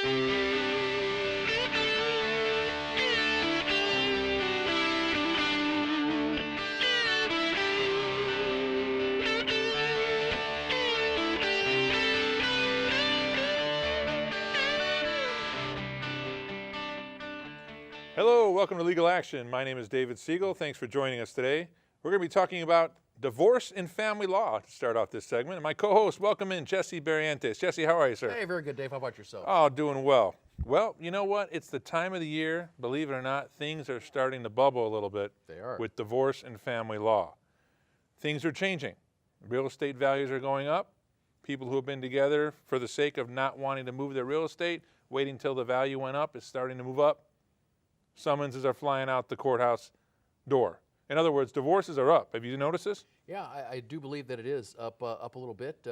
Hello, welcome to Legal Action. My name is David Siegel. Thanks for joining us today. We're going to be talking about divorce and family law to start off this segment. And my co-host, welcome in Jesse Barrientos. Jesse, how are you, sir? Hey, very good, Dave. How about yourself? Oh, doing well. Well, you know what? It's the time of the year, believe it or not, things are starting to bubble a little bit. They are. With divorce and family law. Things are changing. Real estate values are going up. People who have been together for the sake of not wanting to move their real estate, waiting until the value went up, is starting to move up. Summonses are flying out the courthouse door. In other words, divorces are up. Have you noticed this? Yeah, I do believe that it is up a little bit.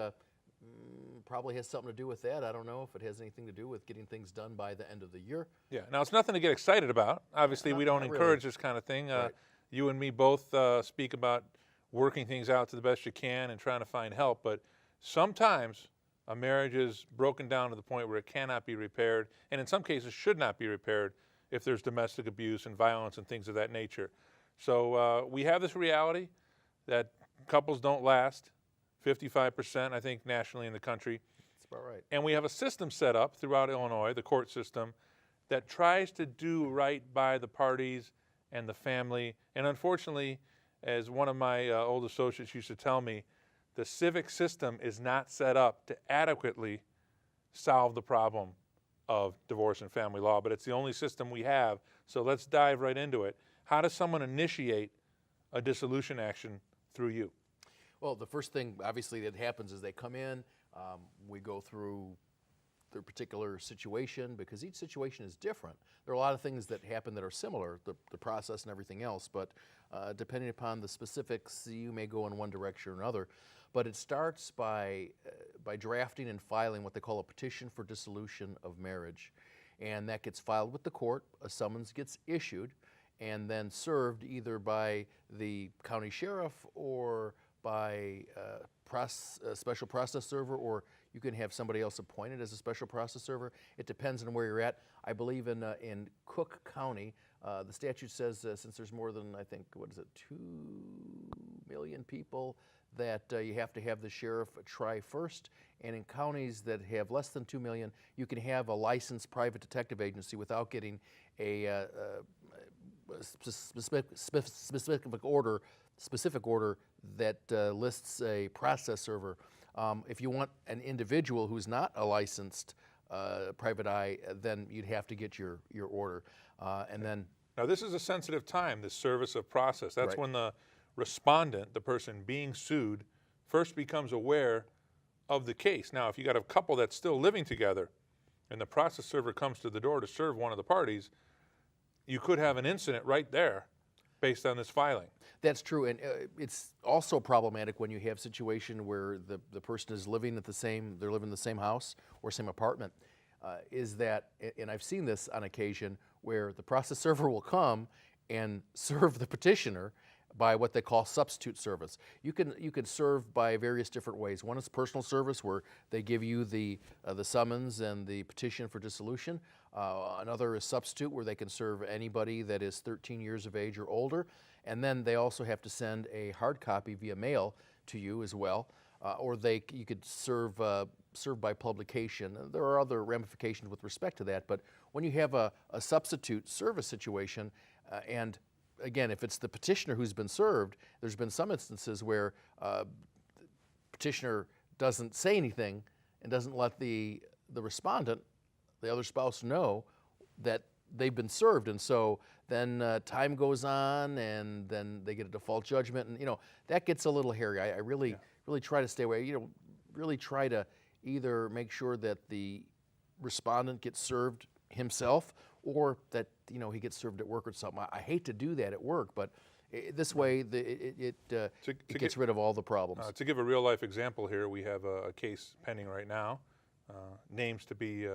Probably has something to do with that. I don't know if it has anything to do with getting things done by the end of the year. Yeah. Now, it's nothing to get excited about. Obviously, we don't encourage this kind of thing. Right. You and me both speak about working things out to the best you can and trying to find help. But sometimes a marriage is broken down to the point where it cannot be repaired, and in some cases should not be repaired if there's domestic abuse and violence and things of that nature. So we have this reality that couples don't last, 55%, I think, nationally in the country. That's about right. And we have a system set up throughout Illinois, the court system, that tries to do right by the parties and the family. And unfortunately, as one of my old associates used to tell me, the civic system is not set up to adequately solve the problem of divorce and family law, but it's the only system we have. So let's dive right into it. How does someone initiate a dissolution action through you? Well, the first thing, obviously, that happens is they come in. We go through their particular situation because each situation is different. There are a lot of things that happen that are similar, the process and everything else, but depending upon the specifics, you may go in one direction or another. But it starts by drafting and filing what they call a petition for dissolution of marriage. And that gets filed with the court, a summons gets issued, and then served either by the county sheriff or by a special process server, or you can have somebody else appointed as a special process server. It depends on where you're at. I believe in Cook County, the statute says since there's more than, I think, 2 million people, that you have to have the sheriff try first. And in counties that have less than 2 million, you can have a licensed private detective agency without getting a specific order that lists a process server. If you want an individual who's not a licensed private eye, then you'd have to get your order. And then Now, this is a sensitive time, this service of process. That's Right. when the respondent, the person being sued, first becomes aware of the case. Now, if you got a couple that's still living together and the process server comes to the door to serve one of the parties, you could have an incident right there based on this filing. That's true, and it's also problematic when you have a situation where the person is living at they're living in the same house or same apartment, is that, and I've seen this on occasion, where the process server will come and serve the petitioner by what they call substitute service. You can serve by various different ways. One is personal service, where they give you the summons and the petition for dissolution. Another is substitute, where they can serve anybody that is 13 years of age or older. And then they also have to send a hard copy via mail to you as well. Or you could serve by publication. There are other ramifications with respect to that. But when you have a substitute service situation, and again, if it's the petitioner who's been served, there's been some instances where the petitioner doesn't say anything and doesn't let the respondent, the other spouse, know that they've been served. And so then time goes on, and then they get a default judgment, and that gets a little hairy. I really try to stay away. Really try to either make sure that the respondent gets served himself, or that he gets served at work or something. I hate to do that at work, but this way it gets rid of all the problems. To give a real life example here, we have a case pending right now, names to be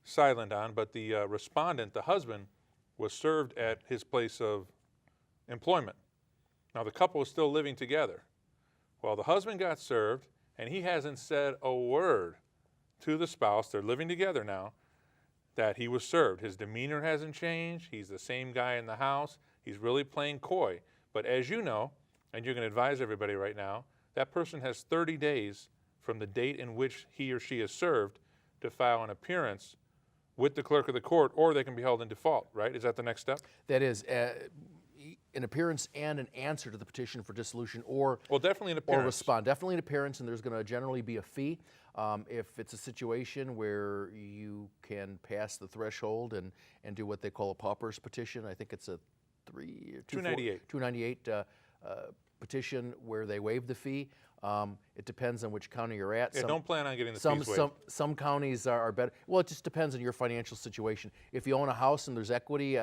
silent on, but the respondent, the husband, was served at his place of employment. Now the couple is still living together. Well, the husband got served, and he hasn't said a word to the spouse. They're living together now. that he was served. His demeanor hasn't changed. He's the same guy in the house. He's really playing coy. But as you know, and you're going to advise everybody right now, that person has 30 days from the date in which he or she is served to file an appearance with the clerk of the court, or they can be held in default, right? Is that the next step? That is an appearance and an answer to the petition for dissolution, or Well, definitely an or appearance. respond. Definitely an appearance, and there's going to generally be a fee. If it's a situation where you can pass the threshold and do what they call a pauper's petition, I think it's a 298. 298 petition where they waive the fee. It depends on which county you're at. Yeah, don't plan on getting the Some fees waived. some counties are better. Well, it just depends on your financial situation. If you own a house and there's equity,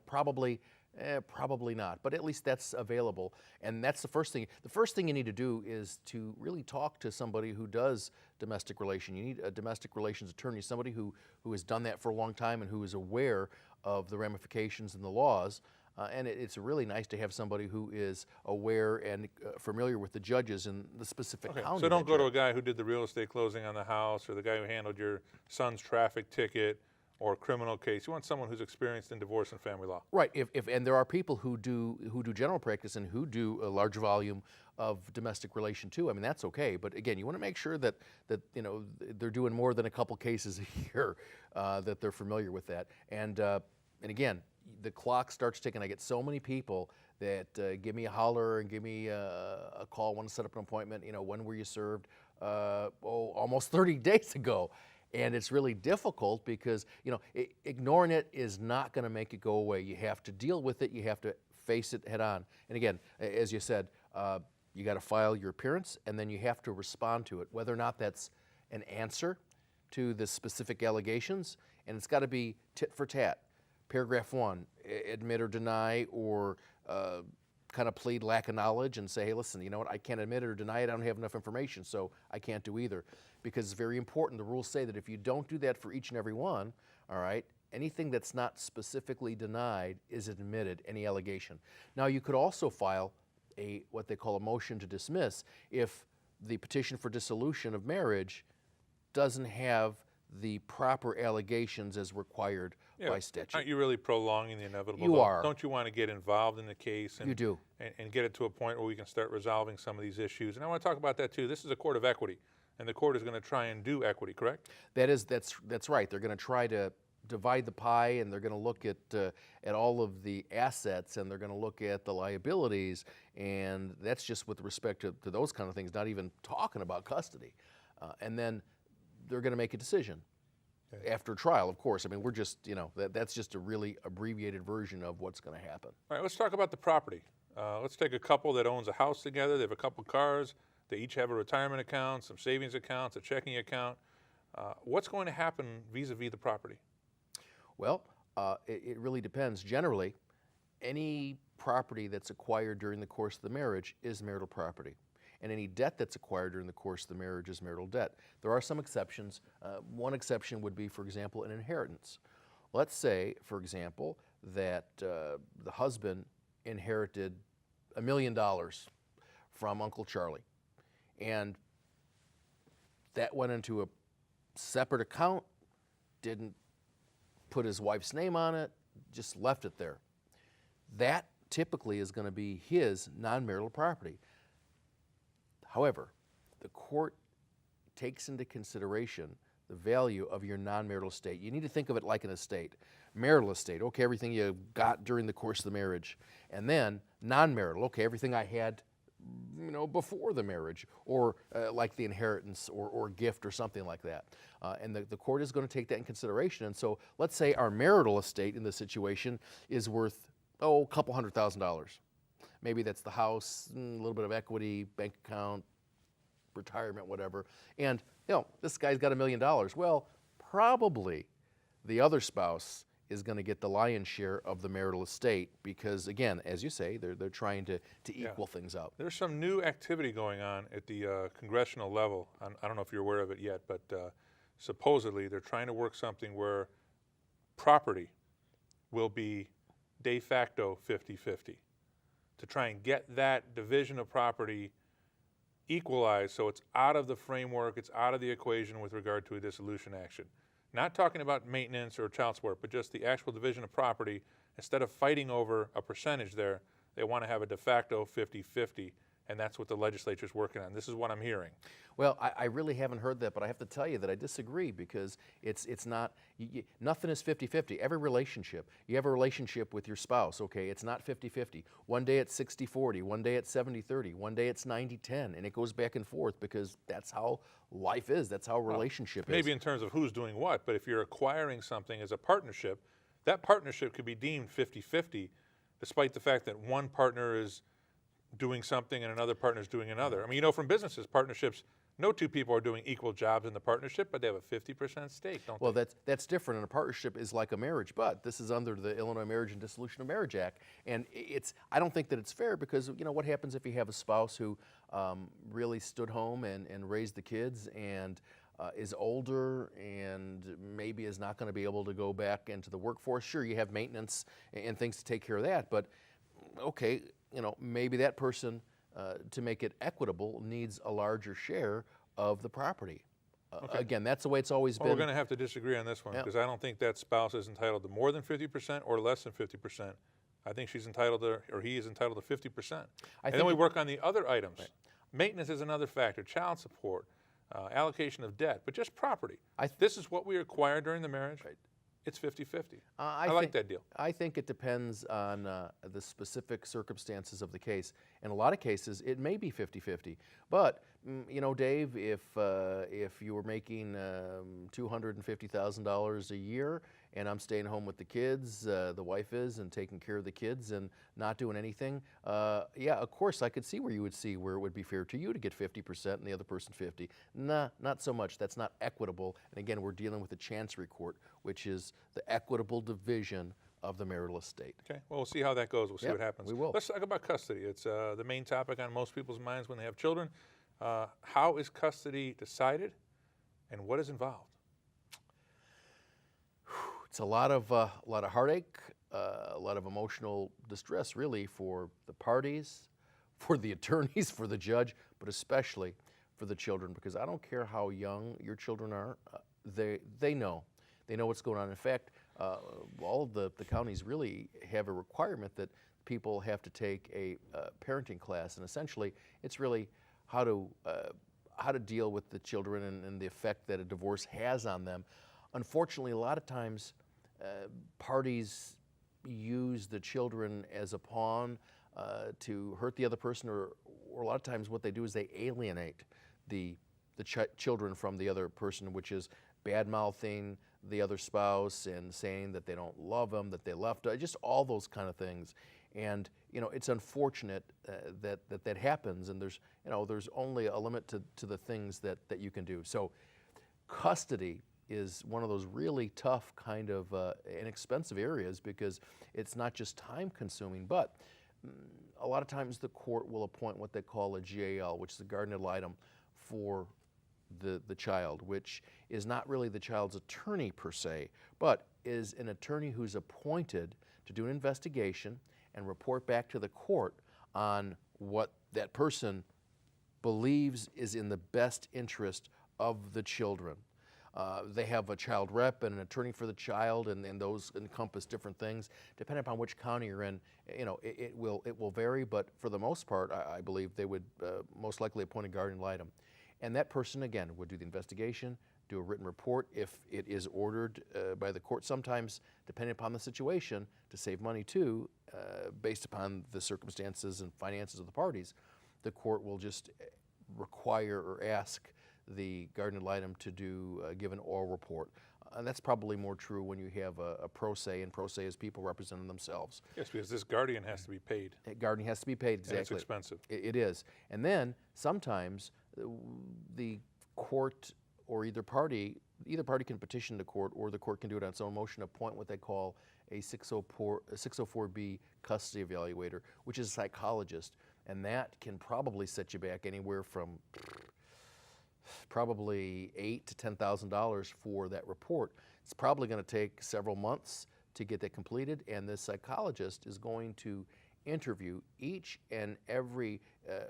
probably not. But at least that's available, and that's the first thing. The first thing you need to do is to really talk to somebody who does domestic relation. You need a domestic relations attorney, somebody who has done that for a long time and who is aware of the ramifications and the laws. And it's really nice to have somebody who is aware and familiar with the judges in the specific Okay, county. so don't that go to you're a guy who did the real estate closing on the house, or the guy who handled your son's traffic ticket or criminal case. You want someone who's experienced in divorce and family law. Right. If and there are people who do general practice and who do a large volume of domestic relation too. I mean, that's okay. But again, you want to make sure that they're doing more than a couple cases a year, that they're familiar with that. And again, the clock starts ticking. I get so many people that give me a holler and give me a call, want to set up an appointment. When were you served? Almost 30 days ago. And it's really difficult because, ignoring it is not going to make it go away. You have to deal with it. You have to face it head on. And again, as you said, you got to file your appearance, and then you have to respond to it, whether or not that's an answer to the specific allegations. And it's got to be tit for tat. Paragraph 1, admit or deny, or kind of plead lack of knowledge and say, hey, listen, you know what, I can't admit it or deny it, I don't have enough information, so I can't do either. Because it's very important, the rules say that if you don't do that for each and every one, all right, anything that's not specifically denied is admitted, any allegation. Now, you could also file what they call a motion to dismiss if the petition for dissolution of marriage doesn't have the proper allegations as required by statute. Aren't you really prolonging the inevitable? You are. Don't you want to get involved in the case and, You do. and get it to a point where we can start resolving some of these issues? And I want to talk about that too. This is a court of equity, and the court is going to try and do equity, correct? That's right. They're going to try to divide the pie, and they're going to look at all of the assets, and they're going to look at the liabilities, and that's just with respect to those kind of things, not even talking about custody. And then they're going to make a decision. Okay. After trial, of course. I mean, we're just, that's just a really abbreviated version of what's going to happen. All right, let's talk about the property. Let's take a couple that owns a house together. They have a couple cars. They each have a retirement account, some savings accounts, a checking account. What's going to happen vis-a-vis the property? Well, it really depends. Generally, any property that's acquired during the course of the marriage is marital property. And any debt that's acquired during the course of the marriage is marital debt. There are some exceptions. One exception would be, for example, an inheritance. Let's say, for example, that the husband inherited $1 million from Uncle Charlie, and that went into a separate account, didn't put his wife's name on it, just left it there. That typically is going to be his non-marital property. However, the court takes into consideration the value of your non-marital estate. You need to think of it like an estate. Marital estate, okay, everything you got during the course of the marriage. And then non-marital, okay, everything I had before the marriage, or like the inheritance or gift or something like that. And the court is going to take that in consideration. And so let's say our marital estate in this situation is worth, a couple $100,000. Maybe that's the house, a little bit of equity, bank account, retirement, whatever. And, this guy's got $1 million. Well, probably the other spouse is going to get the lion's share of the marital estate because, again, as you say, they're trying to equal things out. There's some new activity going on at the congressional level. I don't know if you're aware of it yet, but supposedly they're trying to work something where property will be de facto 50-50 to try and get that division of property equalized so it's out of the framework, it's out of the equation with regard to a dissolution action. not talking about maintenance or child support, but just the actual division of property, instead of fighting over a percentage there, they want to have a de facto 50-50, and that's what the legislature's working on. This is what I'm hearing. Well, I really haven't heard that, but I have to tell you that I disagree because it's not, nothing is 50-50. Every relationship, you have a relationship with your spouse, okay, it's not 50-50. One day it's 60-40, one day it's 70-30, one day it's 90-10, and it goes back and forth because that's how life is, that's how a relationship is. Maybe in terms of who's doing what, but if you're acquiring something as a partnership, that partnership could be deemed 50-50, despite the fact that one partner is doing something and another partner is doing another. I mean, you know, from businesses, partnerships, no two people are doing equal jobs in the partnership, but they have a 50% stake, don't Well, they? that's different, and a partnership is like a marriage, but this is under the Illinois Marriage and Dissolution of Marriage Act, and I don't think that it's fair because, you know, what happens if you have a spouse who really stood home and raised the kids and is older and maybe is not going to be able to go back into the workforce? Sure, you have maintenance and things to take care of that, but okay, you know, maybe that person, to make it equitable, needs a larger share of the property. Again, that's the way it's always Well, been. we're going to have to disagree on this one Yeah. because I don't think that spouse is entitled to more than 50% or less than 50%. I think she's entitled to, or he is entitled to 50%. And then we work on the other items. Right. Maintenance is another factor, child support, allocation of debt, but just property. I This is what we acquire during the marriage. Right. It's 50-50. I like think- that deal. I think it depends on the specific circumstances of the case. In a lot of cases, it may be 50-50. But, you know, Dave, if you were making $250,000 a year and I'm staying home with the kids, the wife is, and taking care of the kids and not doing anything, yeah, of course, I could see where you would see where it would be fair to you to get 50% and the other person 50. Nah, not so much. That's not equitable. And again, we're dealing with the Chancery Court, which is the equitable division of the marital estate. Okay, well, we'll see how that goes. We'll see Yep, what happens. we will. Let's talk about custody. It's the main topic on most people's minds when they have children. How is custody decided, and what is involved? It's a lot of heartache, a lot of emotional distress, really, for the parties, for the attorneys, for the judge, but especially for the children. Because I don't care how young your children are, they know what's going on. In fact, all of the counties really have a requirement that people have to take a parenting class, and essentially, it's really how to deal with the children and the effect that a divorce has on them. Unfortunately, a lot of times, parties use the children as a pawn to hurt the other person, or a lot of times what they do is they alienate the children from the other person, which is bad-mouthing the other spouse and saying that they don't love them, that they left, just all those kind of things. And, you know, it's unfortunate that happens, and there's only a limit to the things that you can do. So custody is one of those really tough kind of inexpensive areas because it's not just time consuming, but a lot of times the court will appoint what they call a GAL, which is a guardian ad litem for the child, which is not really the child's attorney per se, but is an attorney who's appointed to do an investigation and report back to the court on what that person believes is in the best interest of the children. They have a child rep and an attorney for the child, and those encompass different things. Depending upon which county you're in, you know, it will vary, but for the most part, I believe they would most likely appoint a guardian ad litem. And that person, again, would do the investigation, do a written report if it is ordered by the court, sometimes, depending upon the situation, to save money too, based upon the circumstances and finances of the parties. The court will just require or ask the guardian ad litem to give an oral report. And that's probably more true when you have a pro se, and pro se is people representing themselves. Yes, because this guardian has to be paid. A guardian has to be paid, exactly. And it's expensive. It is. And then sometimes the court or either party can petition the court, or the court can do it on its own motion, appoint what they call a 604B custody evaluator, which is a psychologist. And that can probably set you back anywhere from probably $8,000 to $10,000 for that report. It's probably going to take several months to get that completed, and the psychologist is going to interview each and every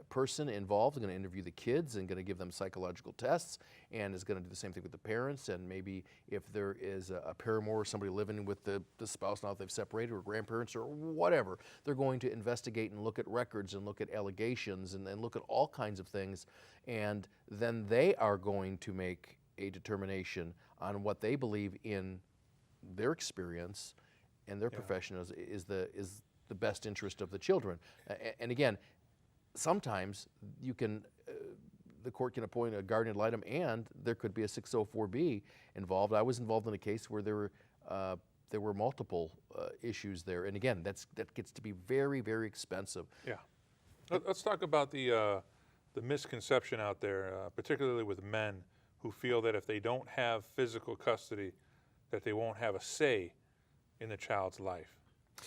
person involved is going to interview the kids and going to give them psychological tests, and is going to do the same thing with the parents. And maybe if there is a paramour or somebody living with the spouse now that they've separated, or grandparents or whatever, they're going to investigate and look at records and look at allegations and look at all kinds of things. And then they are going to make a determination on what they believe in their experience and their profession is the best interest of the children. And again, sometimes you can, the court can appoint a guardian ad litem, and there could be a 604B involved. I was involved in a case where there were multiple issues there, and again, that gets to be very, very expensive. Yeah. Let's talk about the misconception out there, particularly with men who feel that if they don't have physical custody, that they won't have a say in the child's life.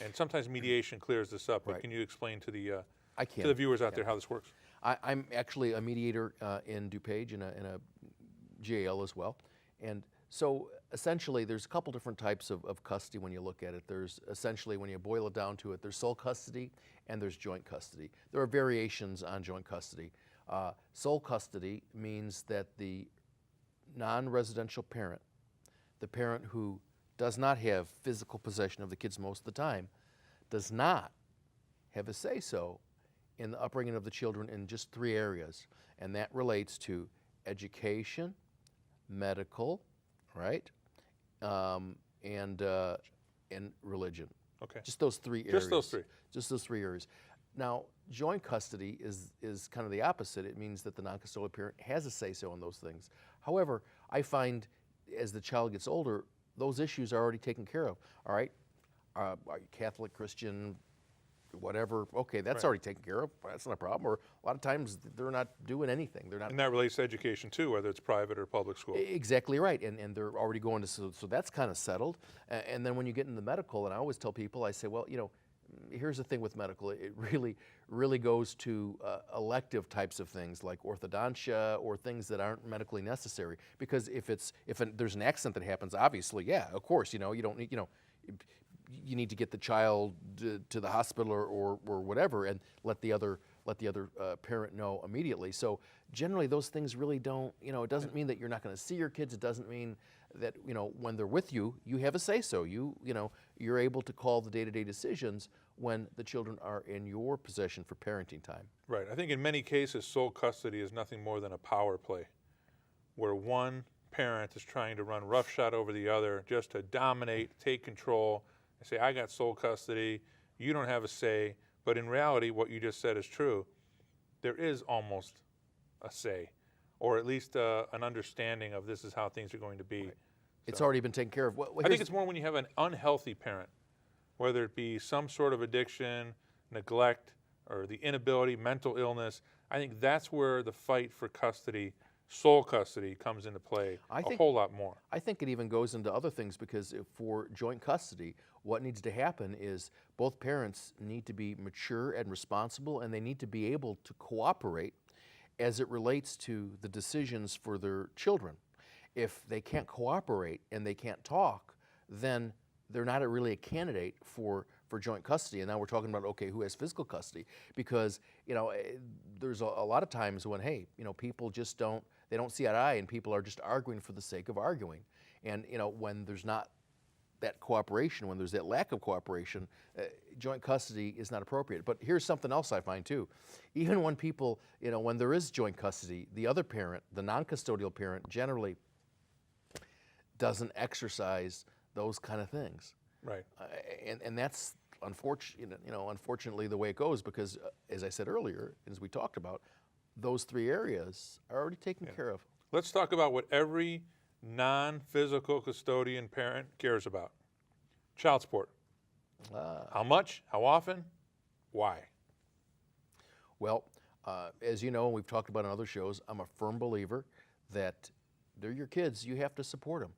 And sometimes mediation clears this up, but Right. can you explain to the I can. to the viewers out there how this works? I'm actually a mediator in DuPage in a GAL as well. And so essentially there's a couple different types of custody when you look at it. There's essentially, when you boil it down to it, there's sole custody and there's joint custody. There are variations on joint custody. Sole custody means that the non-residential parent, the parent who does not have physical possession of the kids most of the time, does not have a say-so in the upbringing of the children in just 3 areas, and that relates to education, medical, right, and religion. Okay. Just those 3 areas. Just those 3. Just those 3 areas. Now, joint custody is kind of the opposite. It means that the non-custodial parent has a say-so in those things. However, I find as the child gets older, those issues are already taken care of. All right, are you Catholic, Christian, whatever? Okay, that's Right. already taken care of. That's not a problem. Or a lot of times they're not doing anything. They're not. And that relates to education too, whether it's private or public school. Exactly right, and they're already going to, so that's kind of settled. And then when you get into medical, and I always tell people, I say, well, you know, here's the thing with medical, it really goes to elective types of things like orthodontia or things that aren't medically necessary. Because if there's an accident that happens, obviously, yeah, of course, you know, you don't need, you know, you need to get the child to the hospital or whatever, and let the other parent know immediately. So generally those things really don't, you know, it doesn't mean that you're not going to see your kids. It doesn't mean that, you know, when they're with you, you have a say-so. You know, you're able to call the day-to-day decisions when the children are in your possession for parenting time. Right. I think in many cases, sole custody is nothing more than a power play, where one parent is trying to run roughshod over the other just to dominate, take control, and say, I got sole custody, you don't have a say. But in reality, what you just said is true. There is almost a say, or at least an understanding of this is how things are going to be. Right. It's already been taken care of. Well, I think it's more when you have an unhealthy parent, whether it be some sort of addiction, neglect, or the inability, mental illness. I think that's where the fight for custody, sole custody, comes into play a whole lot more. I think it even goes into other things, because for joint custody, what needs to happen is both parents need to be mature and responsible, and they need to be able to cooperate as it relates to the decisions for their children. If they can't cooperate and they can't talk, then they're not really a candidate for joint custody. And now we're talking about, okay, who has physical custody? Because, you know, there's a lot of times when, hey, you know, people just don't see eye to eye, and people are just arguing for the sake of arguing. And, you know, when there's not that cooperation, when there's that lack of cooperation, joint custody is not appropriate. But here's something else I find too. Even when people, you know, when there is joint custody, the other parent, the non-custodial parent, generally doesn't exercise those kind of things. Right. And that's unfortunately the way it goes, because as I said earlier, as we talked about, those 3 areas are already taken care of. Let's talk about what every non-physical custodian parent cares about. Child support. How much? How often? Why? Well, as you know, and we've talked about on other shows, I'm a firm believer that they're your kids. You have to support them.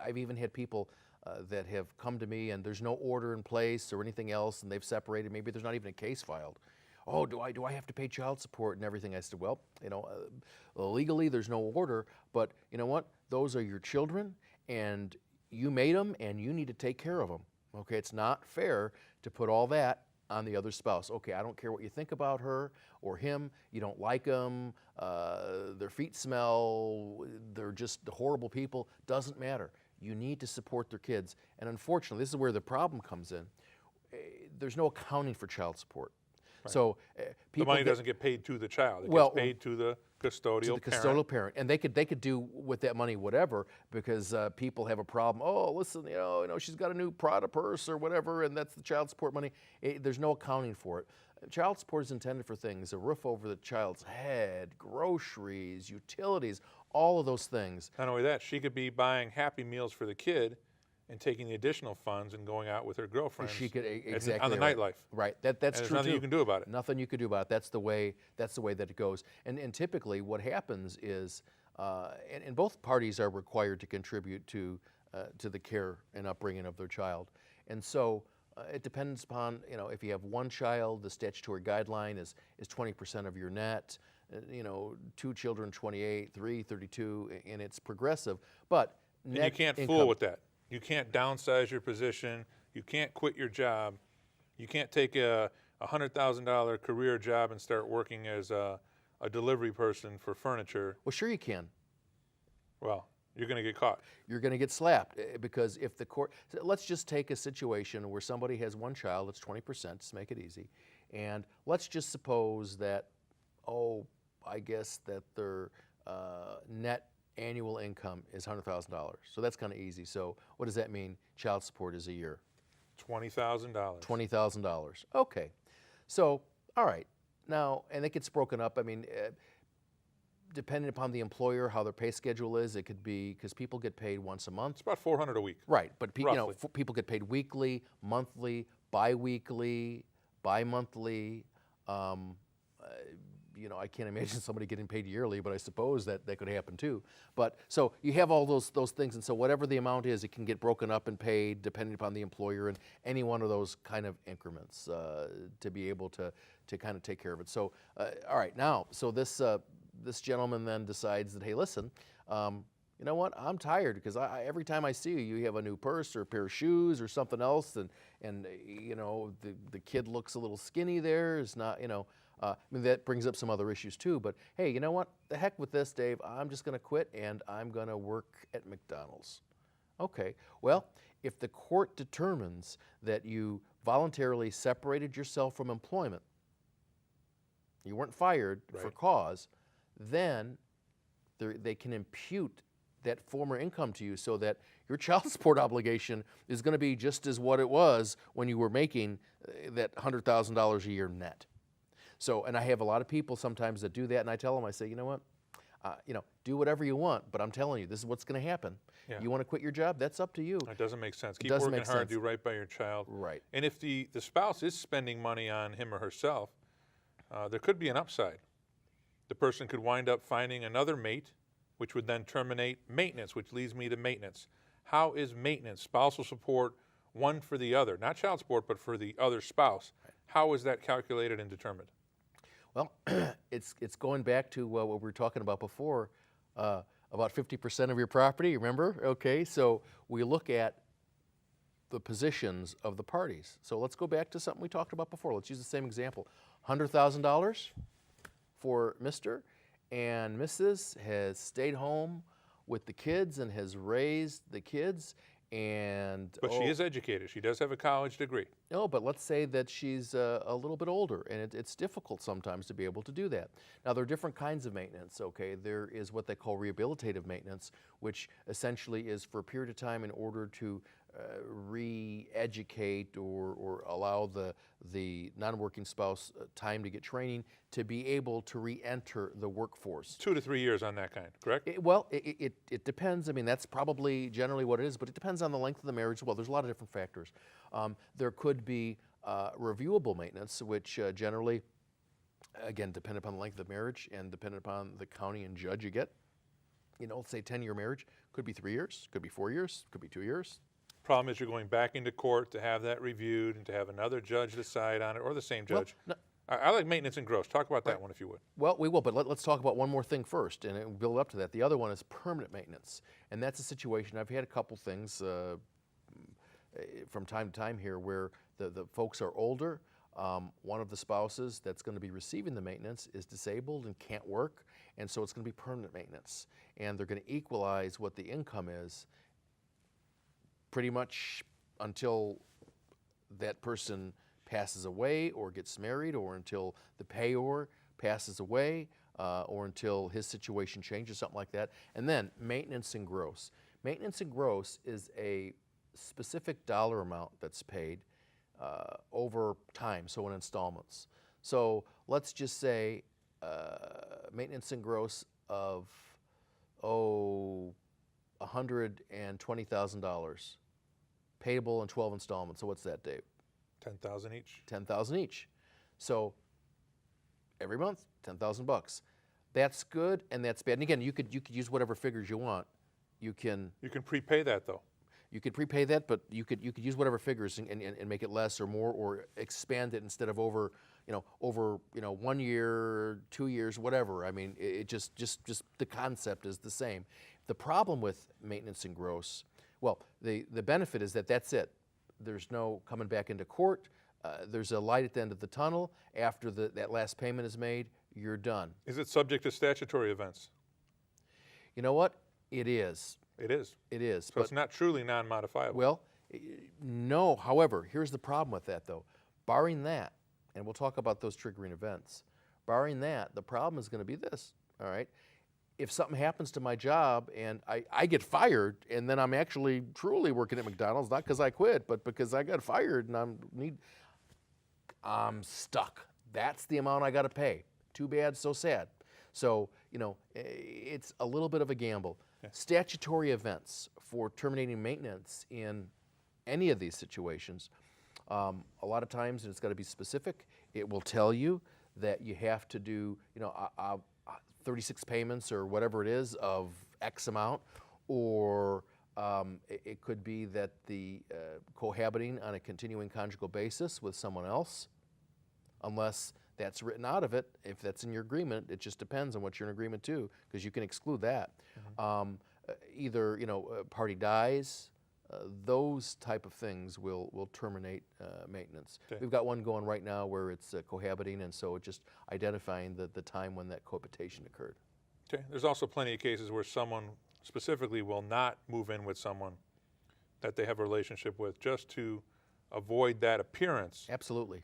I've even had people that have come to me, and there's no order in place or anything else, and they've separated. Maybe there's not even a case filed. Oh, do I have to pay child support and everything? I said, well, you know, legally there's no order, but you know what? Those are your children, and you made them, and you need to take care of them. Okay, it's not fair to put all that on the other spouse. Okay, I don't care what you think about her or him. You don't like them. Their feet smell. They're just horrible people. Doesn't matter. You need to support their kids. And unfortunately, this is where the problem comes in. There's no accounting for child support. Right. So The people money get- doesn't get paid to the child. It Well, gets paid to the custodial to the parent. custodial parent, and they could do with that money whatever, because people have a problem. Oh, listen, you know, she's got a new Prada purse or whatever, and that's the child support money. There's no accounting for it. Child support is intended for things: a roof over the child's head, groceries, utilities, all of those things. Not only that, she could be buying Happy Meals for the kid and taking the additional funds and going out with her girlfriends She could on exactly the right. nightlife. Right. And That's there's true nothing too. you can do about it. Nothing you could do about it. That's the way that it goes. And typically, what happens is, and both parties are required to contribute to the care and upbringing of their child. And so it depends upon, if you have one child, the statutory guideline is 20% of your net. 2 children, 28, 3, 32, and it's progressive. But And net you can't income, fool with that. You can't downsize your position. You can't quit your job. You can't take a $100,000 career job and start working as a delivery person for furniture. Well, sure you can. Well, you're going to get caught. You're going to get slapped, because if the court, let's just take a situation where somebody has one child, it's 20%, to make it easy, and let's just suppose that, I guess that their net annual income is $100,000. So that's kind of easy. So what does that mean? Child support is a year. $20,000. $20,000. Okay. So, all right. Now, and it gets broken up. I mean, depending upon the employer, how their pay schedule is, it could be, because people get paid once a month. It's about $400 a week. Right, but Roughly. people get paid weekly, monthly, bi-weekly, bi-monthly. I can't imagine somebody getting paid yearly, but I suppose that could happen too. But so you have all those things, and so whatever the amount is, it can get broken up and paid depending upon the employer in any one of those kind of increments to be able to kind of take care of it. So all right, now so this gentleman then decides that, hey, listen. You know what? I'm tired, because every time I see you, you have a new purse or a pair of shoes or something else, and the kid looks a little skinny there. It's not, I mean, that brings up some other issues too. But hey, you know what? The heck with this, Dave. I'm just going to quit, and I'm going to work at McDonald's. Okay. Well, if the court determines that you voluntarily separated yourself from employment, you weren't fired for Right. cause, then they can impute that former income to you, so that your child support obligation is going to be just as what it was when you were making that $100,000 a year net. So, and I have a lot of people sometimes that do that, and I tell them, I say, you know what, do whatever you want, but I'm telling you, this is what's going to happen. Yeah. You want to quit your job? That's up to you. It doesn't make sense. Keep doesn't working make hard, sense. do right by your child. Right. And if the spouse is spending money on him or herself, there could be an upside. The person could wind up finding another mate, which would then terminate maintenance, which leads me to maintenance. How is maintenance, spousal support, one for the other? Not child support, but for the other spouse. How is that calculated and determined? Well, it's going back to what we were talking about before, about 50% of your property, remember? Okay, so we look at the positions of the parties. So let's go back to something we talked about before. Let's use the same example. $100,000 for Mr. and Mrs. has stayed home with the kids and has raised the kids, and But she is educated. She does have a college degree. no, but let's say that she's a little bit older, and it's difficult sometimes to be able to do that. Now, there are different kinds of maintenance, okay? There is what they call rehabilitative maintenance, which essentially is for a period of time in order to re-educate or allow the non-working spouse time to get training to be able to re-enter the workforce. 2 to 3 years on that kind, correct? It depends. I mean, that's probably generally what it is, but it depends on the length of the marriage as well. There's a lot of different factors. There could be reviewable maintenance, which generally, again, depend upon the length of the marriage and dependent upon the county and judge you get. Let's say 10-year marriage, could be 3 years, could be 4 years, could be 2 years. Problem is you're going back into court to have that reviewed and to have another judge decide on it, or the same judge. No, I like maintenance and gross. Talk about that one if you would. well, we will, but let's talk about one more thing first, and we'll build up to that. The other one is permanent maintenance, and that's a situation. I've had a couple things from time to time here where the folks are older, one of the spouses that's going to be receiving the maintenance is disabled and can't work, and so it's going to be permanent maintenance. And they're going to equalize what the income is pretty much until that person passes away or gets married, or until the payor passes away, or until his situation changes, something like that. And then maintenance and gross. Maintenance and gross is a specific dollar amount that's paid over time, so in installments. So let's just say maintenance and gross of, $120,000, payable in 12 installments. So what's that, Dave? 10,000 each. 10,000 each. So every month, 10,000 bucks. That's good and that's bad. And again, you could use whatever figures you want. You can prepay that though. You could prepay that, but you could use whatever figures and make it less or more, or expand it instead of over 1 year, 2 years, whatever. I mean, it just the concept is the same. The problem with maintenance and gross, well, the benefit is that that's it. There's no coming back into court. There's a light at the end of the tunnel. After that last payment is made, you're done. Is it subject to statutory events? You know what? It is. It is. It is. So it's not truly non-modifiable. Well, no. However, here's the problem with that, though. Barring that, and we'll talk about those triggering events, barring that, the problem is going to be this, all right? If something happens to my job and I get fired, and then I'm actually truly working at McDonald's, not because I quit, but because I got fired and I'm stuck. That's the amount I got to pay. Too bad, so sad. So, it's a little bit of a gamble. Yeah. Statutory events for terminating maintenance in any of these situations, a lot of times, and it's got to be specific, it will tell you that you have to do, 36 payments or whatever it is of X amount, or it could be that the cohabiting on a continuing conjugal basis with someone else, unless that's written out of it. If that's in your agreement, it just depends on what you're in agreement to, because you can exclude that. Mm-hmm. Either a party dies, those type of things will terminate maintenance. Okay. We've got one going right now where it's cohabiting, and so it's just identifying the time when that cohabitation occurred. Okay. There's also plenty of cases where someone specifically will not move in with someone that they have a relationship with, just to avoid that appearance. Absolutely.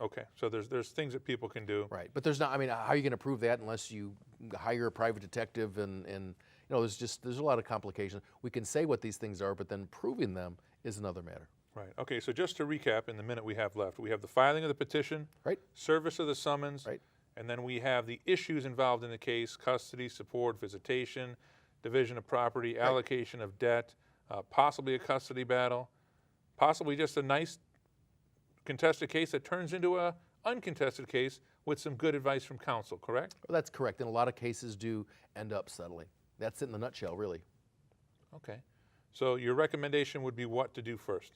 Okay, so there's things that people can do. Right, but how are you going to prove that unless you hire a private detective and there's a lot of complications. We can say what these things are, but then proving them is another matter. Right, okay, so just to recap in the minute we have left, we have the filing of the petition, right, service of the summons, right, and then we have the issues involved in the case: custody, support, visitation, division of property, right, allocation of debt, possibly a custody battle, possibly just a nice contested case that turns into a uncontested case with some good advice from counsel, correct? Well, that's correct, and a lot of cases do end up settling. That's it in a nutshell, really. Okay, so your recommendation would be what to do first?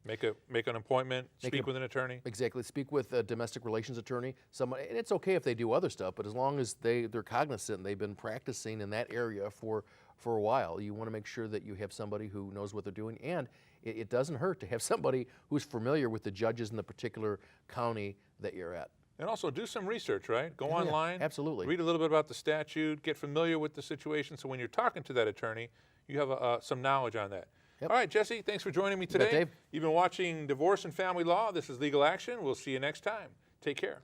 Make an appointment, speak with an attorney? Exactly, speak with a domestic relations attorney. And it's okay if they do other stuff, but as long as they're cognizant and they've been practicing in that area for a while, you want to make sure that you have somebody who knows what they're doing, and it doesn't hurt to have somebody who's familiar with the judges in the particular county that you're at. And also do some research, right? Go online. Absolutely. Read a little bit about the statute, get familiar with the situation, so when you're talking to that attorney, you have some knowledge on that. Yep. All right, Jesse, thanks for joining me today. Dave. You've been watching Divorce and Family Law. This is Legal Action. We'll see you next time. Take care.